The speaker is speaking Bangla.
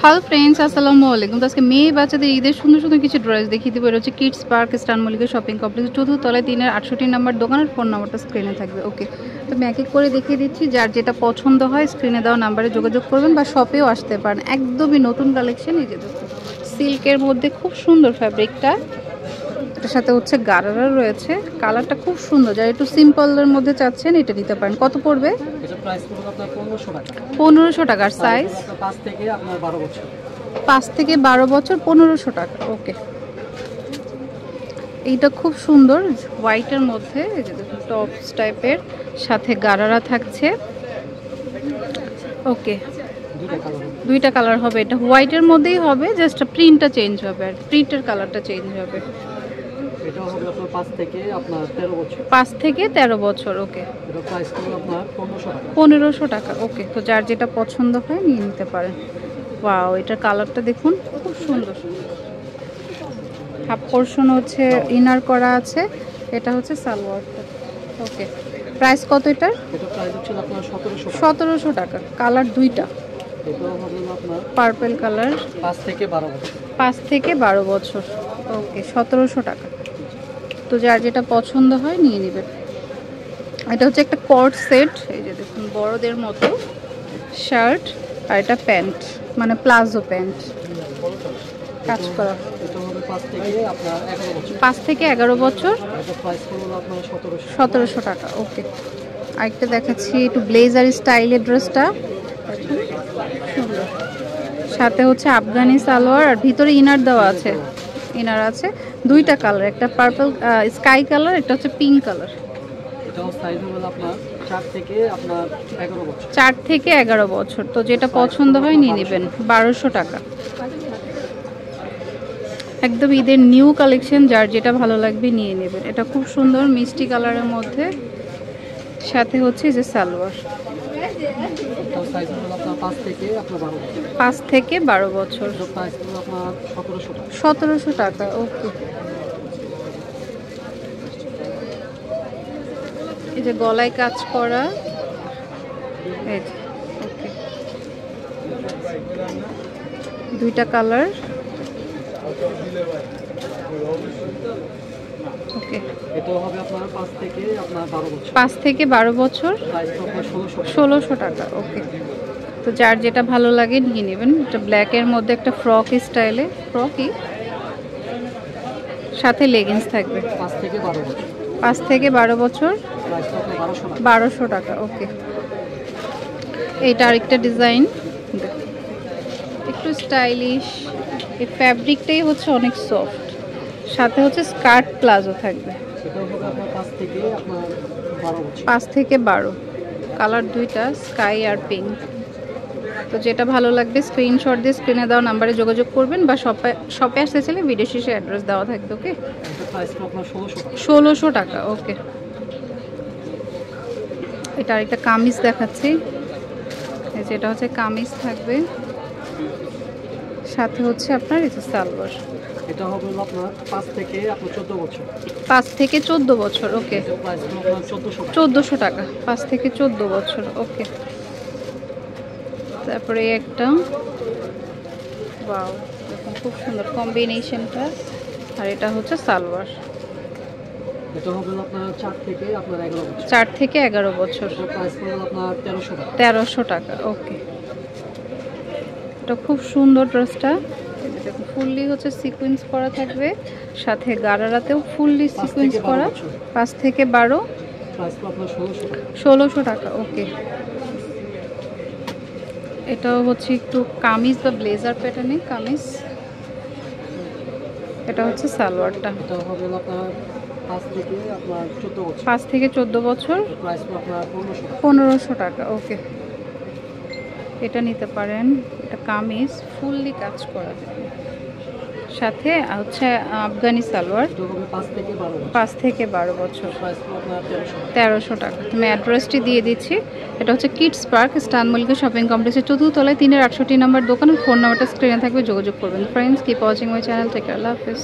হ্যালো ফ্রেন্ডস, আসসালামু আলাইকুম। তো আজকে মেয়ে বাচ্চাদের ঈদের সুন্দর সুন্দর কিছু ড্রেস দেখিয়ে দেবো। এটা হচ্ছে কিডস পার্ক স্টান মল্লিকা শপিং কমপ্লেক্স, চতুর্থ তলায় 368 নাম্বার দোকানের ফোন নাম্বারটা স্ক্রিনে থাকবে। ওকে, তো আমি এক এক করে দেখিয়ে দিচ্ছি। যার যেটা পছন্দ হয় স্ক্রিনে দেওয়া নাম্বারে যোগাযোগ করবেন বা শপেও আসতে পারেন। একদমই নতুন কালেকশন। এই যে দেখুন, সিল্কের মধ্যে খুব সুন্দর ফ্যাব্রিকটা, এটার সাথে হচ্ছে গারারা রয়েছে। কালারটা খুব সুন্দর। যারা একটু সিম্পলের মধ্যে চাচ্ছেন এটা নিতে পারেন। কত পড়বে? এটা প্রাইস পড়বে আপনার 1500 টাকা। 1500 টাকার সাইজ 5 থেকে আপনার 12 বছর। 5 থেকে 12 বছর 1500 টাকা। ওকে, এইটা খুব সুন্দর হোয়াইটের মধ্যে। এই যে দেখুন, টপস টাইপের সাথে গারারা থাকছে। ওকে, দুইটা কালার হবে। এটা হোয়াইটের মধ্যেই হবে, জাস্ট প্রিন্টটা চেঞ্জ হবে আর প্রিন্টের কালারটা চেঞ্জ হবে। এটা হবে আপনার 5 থেকে আপনার 13 বছর। 5 থেকে 13 বছর। ওকে, এটা প্রাইস পড়বে আপনার 1500 টাকা। 1500 টাকা। ওকে, তো যার যেটা পছন্দ হয় নিয়ে নিতে পারেন। ওয়াও, এটার কালারটা দেখুন, খুব সুন্দর। হাফ পোর্শন হচ্ছে ইনার করা আছে, এটা হচ্ছে সালোয়ারটা। ওকে, প্রাইস কত এটার? এটা প্রাইস হচ্ছে আপনার 1700 টাকা। 1700 টাকা। কালার দুইটা, এটা হবে আপনার পার্পল কালার। 5 থেকে 12 বছর। 5 থেকে 12 বছর। ওকে, 1700 টাকা। তো যার যেটা পছন্দ হয় নিয়ে নেবেন। এটা হচ্ছে একটা কট সেট। এই যে দেখুন, বড়দের মতো শার্ট আর এটা প্যান্ট, মানে প্লাজো প্যান্ট কাজ করা। এটা হবে 5 থেকে আপনার 11 বছর। 5 থেকে 11 বছর। এটা প্রাইস পড়বে আপনার 1700 টাকা। ওকে, আরেকটা দেখাচ্ছি, একটু ব্লেজার স্টাইলের ড্রেসটা সুন্দর। সাথে হচ্ছে আফগানি সালোয়ার আর ভিতরে ইনার দেওয়া আছে। ইনার আছে দুইটা কালার, একটা পার্পল স্কাই কালার, একটা হচ্ছে পিঙ্ক কালার। এটাও সাইজ হবে আপনার 4 থেকে আপনার 11 বছর। 4 থেকে 11 বছর। তো যেটা পছন্দ হয় নিয়ে নেবেন। 1200 টাকা। একদম ঈদের নিউ কালেকশন, যার যেটা ভালো লাগবে নিয়ে নেবেন। এটা খুব সুন্দর মিষ্টি কালারের মধ্যে, সাথে হচ্ছে যে সালোয়ার। এটাও সাইজ হবে আপনার 5 থেকে আপনার 12 বছর। 5 থেকে 12 বছর। এটা প্রাইস পড়বে আপনার 1700 টাকা। 1700 টাকা। ওকে, এই যে গলায় কাজ করা। এই যে, ওকে, দুইটা কালার। ওকে, এটাও হবে আপনার 5 থেকে আপনার 12 বছর। 5 থেকে 12 বছর। প্রাইস আপনার 1600 1600 টাকা। ওকে, তো যার যেটা ভালো লাগে নিয়ে নেবেন। এটা ব্ল্যাকের মধ্যে একটা ফ্রক স্টাইলে, ফ্রকই সাথে লেগিংস থাকবে। 5 থেকে 12 বছর। 5 থেকে 12 বছর। প্রাইস আপনার 1200 টাকা। 1200 টাকা। ওকে, এইটা আরেকটা ডিজাইন, একটু স্টাইলিশ। এই ফ্যাব্রিকটাই হচ্ছে অনেক সফট, সাথে হচ্ছে স্কার্ট প্লাজো থাকবে। এটাও হবে আপনার 5 থেকে আপনার 12 বছর। 5 থেকে 12। কালার দুইটা, স্কাই আর পিঙ্ক। তো যেটা ভালো লাগবে স্ক্রিনশট দিয়ে স্ক্রিনে দেওয়া নাম্বারে যোগাযোগ করবেন বা শপে আসতে চাইলে ভিডিও শেষে অ্যাড্রেস দেওয়া থাকবে। ওকে, এটা প্রাইস আপনার 1600 টাকা। 1600 টাকা। ওকে, এটা আরেকটা কামিজ দেখাচ্ছি। এই যে এটা হচ্ছে কামিজ থাকবে, সাথে হচ্ছে আপনার এই যে সালোয়ার। এটা হবে আপনার 5 থেকে আপনার 14 বছর। 5 থেকে 14 বছর। ওকে, এটা প্রাইস আপনার 1400 টাকা। 1400 টাকা। 5 থেকে 14 বছর। ওকে, তারপরে একটা, ওয়াও, দেখুন খুব সুন্দর কম্বিনেশনটা। আর এটা হচ্ছে সালোয়ার। এটা হবে আপনার 4 থেকে আপনার 11 বছর। 4 থেকে 11 বছর। এটা প্রাইস পড়বে আপনার 1300 টাকা। 1300 টাকা। ওকে, এটা খুব সুন্দর ড্রেসটা। দেখুন, ফুললি হচ্ছে সিকোয়েন্স করা থাকবে, সাথে গারারাতেও ফুললি সিকোয়েন্স করা। 5 থেকে 12। প্রাইস আপনার 1600 টাকা। 1600 টাকা। ওকে, এটাও হচ্ছে একটু কামিজ বা ব্লেজার প্যাটার্নে কামিজ। এটা হচ্ছে সালোয়ারটা। এটা হবে আপনার 5 থেকে আপনার 14 বছর। 5 থেকে 14 বছর। প্রাইস আপনার 1500 টাকা। 1500 টাকা। ওকে, এটা নিতে পারেন। এটা কামিজ ফুললি কাজ করা, সাথে হচ্ছে আফগানি সালোয়ার। এটা হবে 5 থেকে 12 বছর। 5 থেকে 12 বছর। প্রাইস আপনার 1300 টাকা। তুমি অ্যাড্রেসটি দিয়ে দিচ্ছি। এটা হচ্ছে কিডস পার্ক স্টান মল্লিকা শপিং কমপ্লেক্সের চতুর্থ তলায় 368 নাম্বার দোকানের ফোন নাম্বারটা স্ক্রিনে থাকবে, যোগাযোগ করবেন। Friends, keep watching my channel. Take care, আল্লাহ হাফেজ।